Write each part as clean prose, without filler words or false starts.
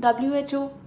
WHO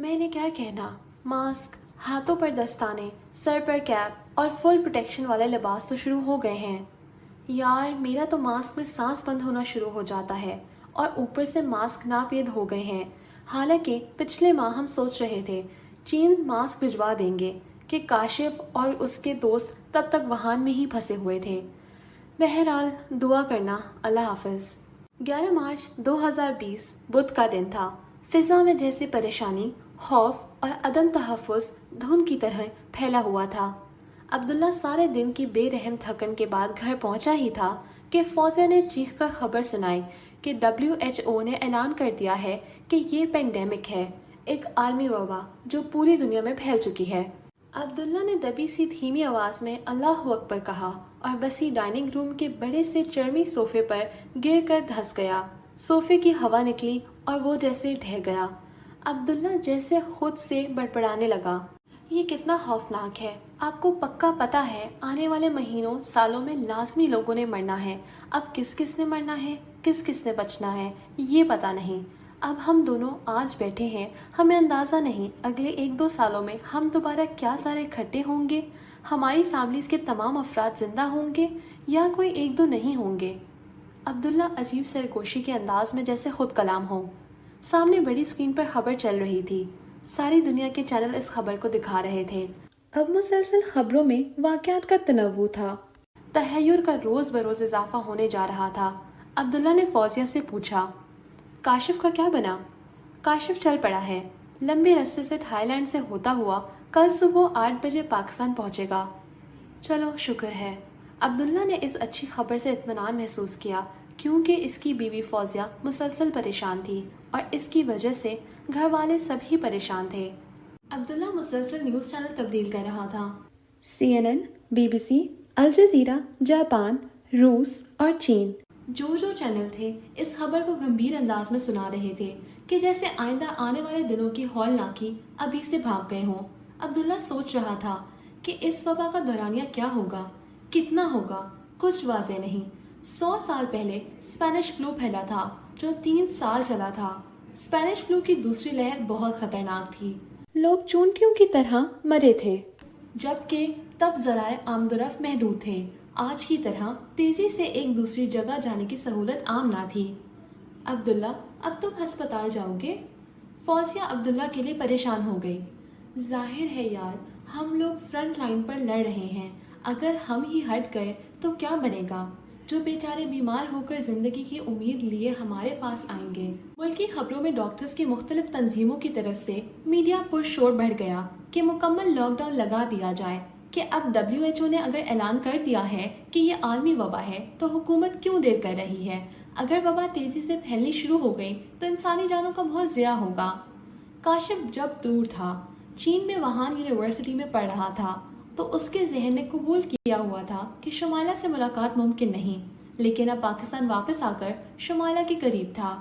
میں نے کیا کہنا، ماسک، ہاتھوں پر دستانے، سر پر کیپ اور فل پروٹیکشن والے لباس تو شروع ہو گئے ہیں۔ یار میرا تو ماسک میں سانس بند ہونا شروع ہو جاتا ہے اور اوپر سے ماسک ناپید ہو گئے ہیں۔ حالانکہ پچھلے ماہ ہم سوچ رہے تھے چین ماسک بھجوا دیں گے کہ کاشف اور اس کے دوست تب تک وہان میں ہی پھنسے ہوئے تھے۔ بہرحال دعا کرنا۔ اللہ حافظ۔ 11 مارچ 2020 بدھ کا دن تھا۔ فضا میں جیسے پریشانی، خوف اور عدم تحفظ دھند کی طرح پھیلا ہوا تھا۔ عبداللہ سارے دن کی بے رحم تھکن کے بعد گھر پہنچا ہی تھا کہ فوزیہ نے چیخ کر خبر سنائی کہ WHO نے اعلان کر دیا ہے کہ یہ پینڈیمک ہے، ایک عالمی وبا جو پوری دنیا میں پھیل چکی ہے۔ عبداللہ نے دبی سی دھیمی آواز میں اللہ اکبر کہا اور بسی ڈائننگ روم کے بڑے سے چرمی صوفے پر گر کر دھس گیا۔ صوفے کی ہوا نکلی اور وہ جیسے ڈھہ گیا۔ عبداللہ جیسے خود سے بڑبڑانے لگا، یہ کتنا خوفناک ہے۔ آپ کو پکا پتا ہے آنے والے مہینوں سالوں میں لازمی لوگوں نے مرنا ہے۔ اب کس کس نے مرنا ہے، کس کس نے بچنا ہے، یہ پتا نہیں۔ اب ہم دونوں آج بیٹھے ہیں، ہمیں اندازہ نہیں اگلے 1-2 سالوں میں ہم دوبارہ کیا سارے اکٹھے ہوں گے، ہماری فیملیز کے تمام افراد زندہ ہوں گے یا کوئی 1-2 نہیں ہوں گے۔ عبداللہ عجیب سرگوشی کے انداز میں جیسے خود کلام ہو۔ سامنے بڑی اسکرین پر خبر چل رہی تھی، ساری دنیا کے چینل اس خبر کو دکھا رہے تھے۔ اب مسلسل خبروں میں واقعات کا تنوع تھا، تحیر کا روز بروز اضافہ ہونے جا رہا تھا۔ عبداللہ نے فوزیہ سے پوچھا، کاشف کا کیا بنا؟ کاشف چل پڑا ہے، لمبے رستے سے تھائی لینڈ سے ہوتا ہوا کل صبح 8 بجے پاکستان پہنچے گا۔ چلو شکر ہے۔ عبداللہ نے اس اچھی خبر سے اطمینان محسوس کیا کیونکہ اس کی بیوی فوزیہ مسلسل پریشان تھی اور اس کی وجہ سے گھر والے سب ہی پریشان تھے۔ عبداللہ مسلسل نیوز چینل تبدیل کر رہا تھا۔ CNN، BBC، الجزیرہ، جاپان، روس اور چین، جو چینل تھے اس خبر کو گمبھیر انداز میں سنا رہے تھے کہ جیسے آئندہ آنے والے دنوں کی ہولناکی ابھی سے بھاگ گئے ہوں۔ عبداللہ سوچ رہا تھا کہ اس وبا کا دورانیہ کیا ہوگا، کتنا ہوگا، کچھ واضح نہیں۔ 100 سال پہلے اسپینش فلو پھیلا تھا جو 3 سال چلا تھا۔ اسپینش فلو کی دوسری لہر بہت خطرناک تھی، لوگ چونٹیوں کی طرح مرے تھے، جبکہ تب ذرائع آمد و رفت محدود تھے۔ آج کی طرح تیزی سے ایک دوسری جگہ جانے کی سہولت عام نہ تھی۔ عبداللہ اب تم ہسپتال جاؤ گے؟ فوزیہ عبداللہ کے لیے پریشان ہو گئی۔ ظاہر ہے یار، ہم لوگ فرنٹ لائن پر لڑ رہے ہیں، اگر ہم ہی ہٹ گئے تو کیا بنے گا؟ جو بیچارے بیمار ہو کر زندگی کی امید لیے ہمارے پاس آئیں گے۔ ملکی خبروں میں ڈاکٹرز کی مختلف تنظیموں کی طرف سے میڈیا پر شور بڑھ گیا کہ مکمل لاک ڈاؤن لگا دیا جائے کہ اب WHO نے اگر اعلان کر دیا ہے کہ یہ عالمی وبا ہے تو حکومت کیوں دیر کر رہی ہے؟ اگر وبا تیزی سے پھیلنی شروع ہو گئی تو انسانی جانوں کا بہت ضیاع ہوگا۔ کاشف جب دور تھا، چین میں وہان یونیورسٹی میں پڑھ رہا تھا، تو اس کے ذہن نے قبول کیا ہوا تھا کہ شمائلہ سے ملاقات ممکن نہیں، لیکن اب پاکستان واپس آ کر شمائلہ کے قریب تھا۔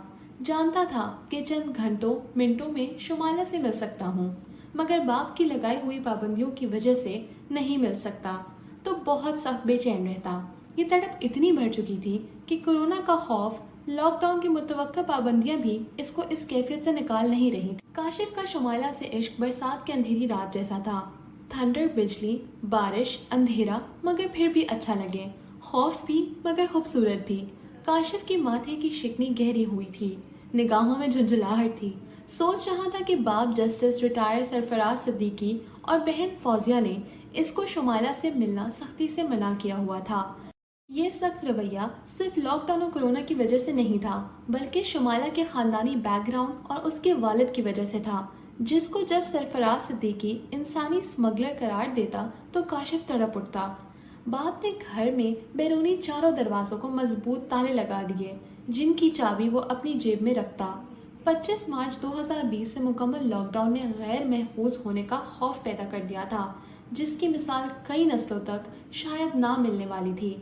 جانتا تھا کہ چند گھنٹوں منٹوں میں شمائلہ سے مل سکتا ہوں، مگر باپ کی لگائی ہوئی پابندیوں کی وجہ سے نہیں مل سکتا تو بہت سخت بے چین رہتا۔ یہ تڑپ اتنی بڑھ چکی تھی کہ کورونا کا خوف، لاک ڈاؤن کی متوقع پابندیاں بھی اس کو اس کیفیت سے نکال نہیں رہی تھی۔ کاشف کا شمائلہ سے عشق برسات کی اندھیری رات جیسا تھا، تھنڈر، بجلی، بارش، اندھیرا، مگر پھر بھی اچھا لگے، خوف بھی مگر خوبصورت بھی۔ کاشف کی ماتھے کی شکنی گہری ہوئی تھی، نگاہوں میں جھنجھلاہٹ تھی۔ سوچ رہا تھا کہ باپ جسٹس ریٹائر سرفراز صدیقی اور بہن فوزیہ نے اس کو شمائلہ سے ملنا سختی سے منع کیا ہوا تھا۔ یہ سخت رویہ صرف لاک ڈاؤن اور کورونا کی وجہ سے نہیں تھا، بلکہ شمائلہ کے خاندانی بیک گراؤنڈ اور اس کے والد کی وجہ سے تھا، جس کو جب سرفراز صدیقی انسانی اسمگلر قرار دیتا تو کاشف تڑپ اٹھتا۔ باپ نے گھر میں بیرونی چاروں دروازوں کو مضبوط تالے لگا دیے، جن کی چابی وہ اپنی جیب میں رکھتا۔ 25 مارچ 2020 سے مکمل لاک ڈاؤن نے غیر محفوظ ہونے کا خوف پیدا کر دیا تھا، جس کی مثال کئی نسلوں تک شاید نہ ملنے والی تھی۔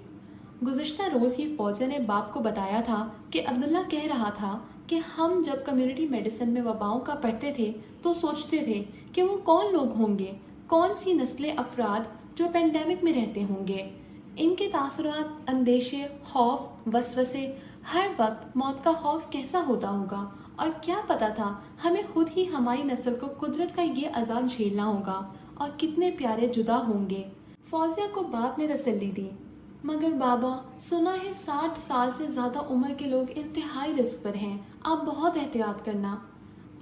گزشتہ روز ہی فوزیہ نے باپ کو بتایا تھا کہ عبداللہ کہہ رہا تھا کہ ہم جب کمیونٹی میڈیسن میں وباؤں کا پڑھتے تھے تو سوچتے تھے کہ وہ کون لوگ ہوں گے، کون سی نسلیں افراد جو پینڈیمک میں رہتے ہوں گے۔ ان کے تاثرات، اندیشے، خوف، وسوسے، ہر وقت موت کا خوف کیسا ہوتا ہوگا اور کیا پتا تھا ہمیں خود ہی ہماری نسل کو قدرت کا یہ عذاب جھیلنا ہوگا اور کتنے پیارے جدا ہوں گے۔ فوزیہ کو باپ نے تسلی دی، مگر بابا، سنا ہے 60 سال سے زیادہ عمر کے لوگ انتہائی رسک پر ہیں، آپ بہت احتیاط کرنا۔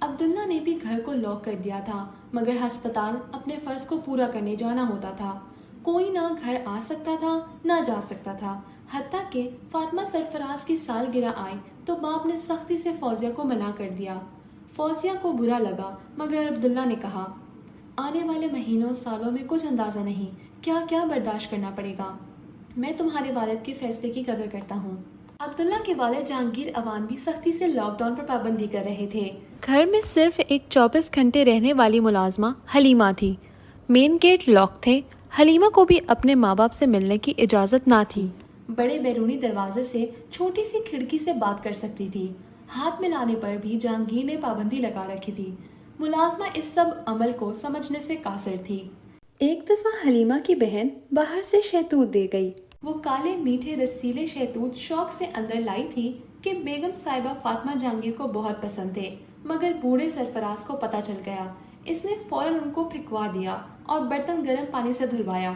عبداللہ نے بھی گھر کو لاک کر دیا تھا، مگر ہسپتال اپنے فرض کو پورا کرنے جانا ہوتا تھا۔ کوئی نہ گھر آ سکتا تھا نہ جا سکتا تھا، حتیٰ کہ فاطمہ سرفراز کی سالگرہ آئی تو باپ نے سختی سے فوزیہ کو منع کر دیا۔ فوزیہ کو برا لگا، مگر عبداللہ نے کہا، آنے والے مہینوں سالوں میں کچھ اندازہ نہیں کیا کیا برداشت کرنا پڑے گا۔ میں تمہارے والد کے فیصلے کی قدر کرتا ہوں۔ عبداللہ کے والد جہانگیر اوان بھی سختی سے لاک ڈاؤن پر پابندی کر رہے تھے۔ گھر میں صرف ایک 24 گھنٹے رہنے والی ملازمہ حلیمہ تھی۔ مین گیٹ لاک تھے، حلیمہ کو بھی اپنے ماں باپ سے ملنے کی اجازت نہ تھی۔ بڑے بیرونی دروازے سے چھوٹی سی کھڑکی سے بات کر سکتی تھی۔ ہاتھ ملانے پر بھی جہانگیر نے پابندی لگا رکھی تھی۔ ملازمہ اس سب عمل کو سمجھنے سے قاصر تھی۔ ایک دفعہ حلیمہ کی بہن باہر سے شہتوت دے گئی۔ وہ کالے میٹھے رسیلے شہتوت شوق سے اندر لائی تھی کہ بیگم صاحبہ فاطمہ جہانگیر کو بہت پسند تھے، مگر بوڑھے سرفراز کو پتہ چل گیا۔ اس نے فوراً ان کو پھینکوا دیا اور برتن گرم پانی سے دھلوایا۔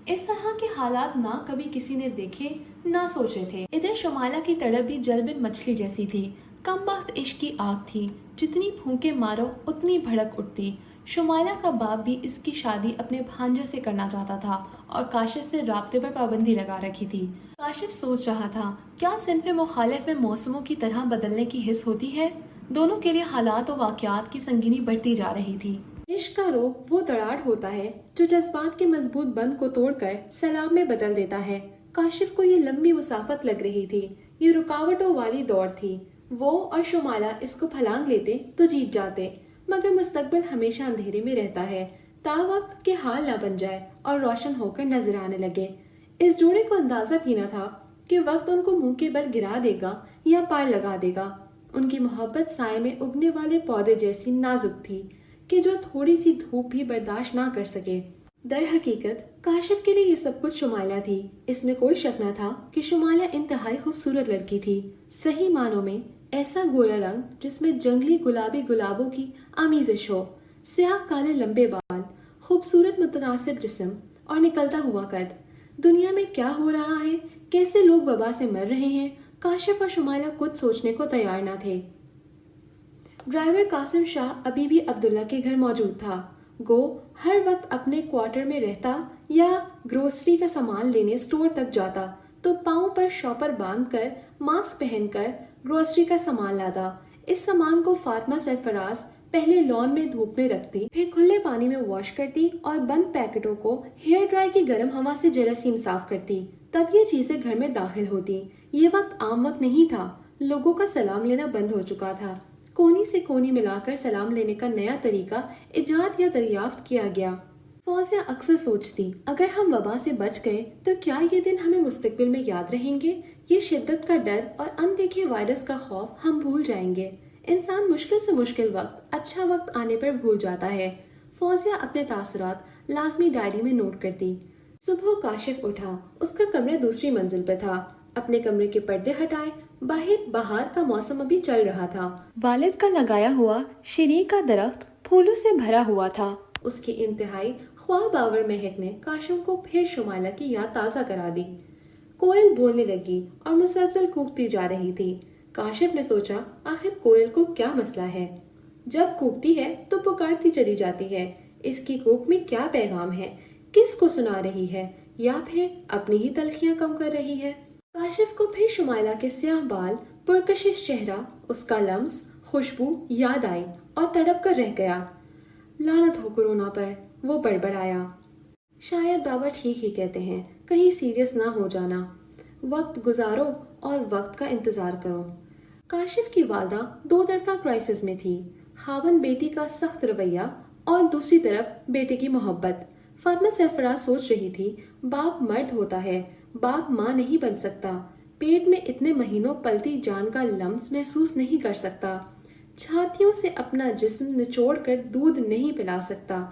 اس طرح کے حالات نہ کبھی کسی نے دیکھے نہ سوچے تھے۔ ادھر شمالہ کی تڑپ بھی جلبن مچھلی جیسی تھی۔ کم وقت عشق کی آگ تھی، جتنی پھونکے مارو اتنی بھڑک اٹھتی۔ شمائلہ کا باپ بھی اس کی شادی اپنے بھانجے سے کرنا چاہتا تھا اور کاشف سے رابطے پر پابندی لگا رکھی تھی۔ کاشف سوچ رہا تھا، کیا صنف مخالف میں موسموں کی طرح بدلنے کی حس ہوتی ہے؟ دونوں کے لیے حالات و واقعات کی سنگینی بڑھتی جا رہی تھی۔ عشق کا روگ وہ دراڑ ہوتا ہے جو جذبات کے مضبوط بند کو توڑ کر سیلاب میں بدل دیتا ہے۔ کاشف کو یہ لمبی مسافت لگ رہی تھی، یہ رکاوٹوں والی دوڑ تھی۔ وہ اور شمالہ اس کو پھلانگ لیتے تو جیت جاتے، مگر مستقبل ہمیشہ اندھیرے میں رہتا ہے، تا وقت کے حال نہ بن جائے اور روشن ہو کر نظر آنے لگے۔ اس جوڑے کو اندازہ بھی نہ تھا کہ وقت ان کو منہ کے بل گرا دے گا یا پار لگا دے گا۔ ان کی محبت سائے میں اگنے والے پودے جیسی نازک تھی کہ جو تھوڑی سی دھوپ بھی برداشت نہ کر سکے۔ در حقیقت کاشف کے لیے یہ سب کچھ شمائلہ تھی۔ اس میں کوئی شک نہ تھا کہ شمائلہ انتہائی خوبصورت لڑکی تھی، صحیح معنوں میں ایسا گورا رنگ جس میں جنگلی گلابی گلابوں کی آمیزش ہو، سیاہ کالے لمبے بال، خوبصورت متناسب جسم اور نکلتا ہوا قد۔ دنیا میں کیا ہو رہا ہے، کیسے لوگ وبا سے مر رہے ہیں، کاشف اور شمائلہ کچھ سوچنے کو تیار نہ تھے۔ ڈرائیور قاسم شاہ ابھی بھی عبداللہ کے گھر موجود تھا، گو ہر وقت اپنے کوارٹر میں رہتا یا گروسری کا سامان لینے سٹور تک جاتا تو پاؤں پر شاپر باندھ کر ماسک پہن کر گروسری کا سامان لاتا۔ اس سامان کو فاطمہ سرفراز پہلے لان میں دھوپ میں رکھتی، پھر کھلے پانی میں واش کرتی اور بند پیکٹوں کو ہیئر ڈرائی کی گرم ہوا سے جراثیم صاف کرتی، تب یہ چیزیں گھر میں داخل ہوتی۔ یہ وقت عام وقت نہیں تھا، لوگوں کا سلام لینا بند ہو چکا تھا۔ کونی سے کونی ملا کر سلام لینے کا نیا طریقہ ایجاد یا دریافت کیا گیا۔ فوزیہ اکثر سوچتی، اگر ہم وبا سے بچ گئے تو کیا یہ دن ہمیں مستقبل میں یاد رہیں گے؟ یہ شدت کا ڈر اور اندیکھے وائرس کا خوف ہم بھول جائیں گے۔ انسان مشکل سے مشکل وقت اچھا وقت آنے پر بھول جاتا ہے۔ فوزیہ اپنے تاثرات لازمی ڈائری میں نوٹ کرتی۔ صبح کاشف اٹھا، اس کا کمرہ دوسری منزل پر تھا۔ اپنے کمرے کے پردے ہٹائے، باہر بہار کا موسم ابھی چل رہا تھا۔ والد کا لگایا ہوا شیری کا درخت پھولوں سے بھرا ہوا تھا۔ اس کی انتہائی خواب آور مہک نے کاشف کو پھر شمائلہ کی یاد تازہ کرا دی۔ کوئل بولنے لگی اور مسلسل کوکتی جا رہی تھی۔ کاشف نے سوچا، آخر کوئل کو کیا مسئلہ ہے؟ جب کوکتی ہے تو پکارتی چلی جاتی ہے۔ اس کی کوک میں کیا پیغام ہے؟ کس کو سنا رہی ہے؟ یا پھر اپنی ہی تلخیاں کم کر رہی ہے؟ کاشف کو پھر شمائلہ کے سیاہ بال، پرکشش چہرہ، اس کا لمس، خوشبو یاد آئی اور تڑپ کر رہ گیا۔ لعنت ہو کورونا پر، وہ بڑبڑایا۔ شاید بابا ٹھیک ہی کہتے ہیں، کہیں سیریس نہ ہو جانا۔ وقت گزارو اور وقت کا انتظار کرو۔ کاشف کی والدہ دو طرفہ کرائسس میں تھی، خاوند بیٹی کا سخت رویہ اور دوسری طرف بیٹے کی محبت۔ فاطمہ سرفراز سوچ رہی تھی، باپ مرد ہوتا ہے، باپ ماں نہیں بن سکتا، پیٹ میں اتنے مہینوں پلتی جان کا لمس محسوس نہیں کر سکتا، چھاتیوں سے اپنا جسم نچوڑ کر دودھ نہیں پلا سکتا،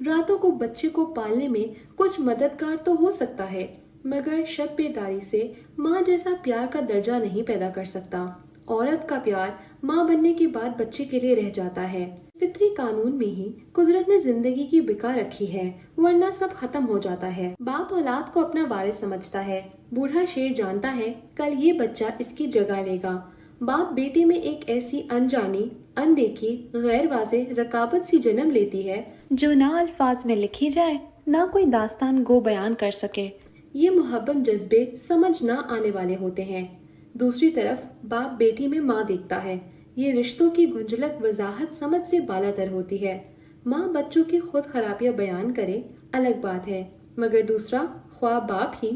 راتوں کو بچے کو پالنے میں کچھ مددگار تو ہو سکتا ہے، مگر شب بیداری سے ماں جیسا پیار کا درجہ نہیں پیدا کر سکتا۔ عورت کا پیار ماں بننے کے بعد بچے کے لیے رہ جاتا ہے۔ فطری قانون میں ہی قدرت نے زندگی کی بقا رکھی ہے، ورنہ سب ختم ہو جاتا ہے۔ باپ اولاد کو اپنا وارث سمجھتا ہے۔ بوڑھا شیر جانتا ہے کل یہ بچہ اس کی جگہ لے گا۔ باپ بیٹے میں ایک ایسی انجانی، اندیکھی، غیر واضح رقابت سی جنم لیتی ہے جو نہ الفاظ میں لکھی جائے، نہ کوئی داستان گو بیان کر سکے۔ یہ محبت جذبے سمجھ نہ آنے والے ہوتے ہیں۔ دوسری طرف باپ بیٹی میں ماں دیکھتا ہے۔ یہ رشتوں کی گنجلک وضاحت سمجھ سے بالا تر ہوتی ہے۔ ماں بچوں کی خود خرابیاں بیان کرے الگ بات ہے، مگر دوسرا خواہ باپ ہی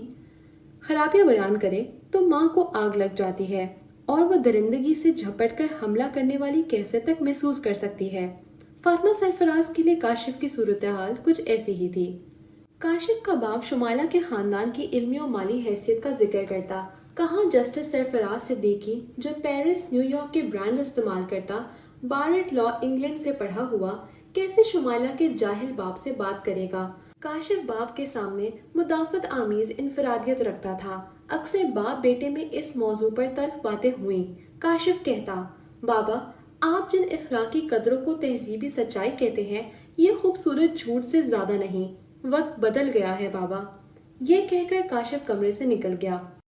خرابیاں بیان کرے تو ماں کو آگ لگ جاتی ہے اور وہ درندگی سے جھپٹ کر حملہ کرنے والی کیفیت تک محسوس کر سکتی ہے۔ فاطمہ سرفراز کے لیے کاشف کی صورتحال کچھ ایسی ہی تھی۔ کاشف کا باپ شمائلہ کے خاندان کی علمی و مالی حیثیت کا ذکر کرتا۔ کہاں جسٹس سرفراز صدیقی جو پیرس نیو یارک کے برانڈ استعمال کرتا، بار ایٹ لا انگلینڈ سے پڑھا ہوا، کیسے شمائلہ کے جاہل باپ سے بات کرے گا؟ کاشف باپ کے سامنے مدافعت آمیز انفرادیت رکھتا تھا۔ اکثر باپ بیٹے میں اس موضوع پر تلخ باتیں ہوئیں۔ کاشف کہتا، بابا آپ جن اخلاقی قدروں کو تہذیبی سچائی کہتے ہیں، یہ خوبصورت جھوٹ سے زیادہ نہیں۔ وقت بدل گیا ہے بابا۔ یہ کہہ کر کاشف کمرے سے نکل گیا۔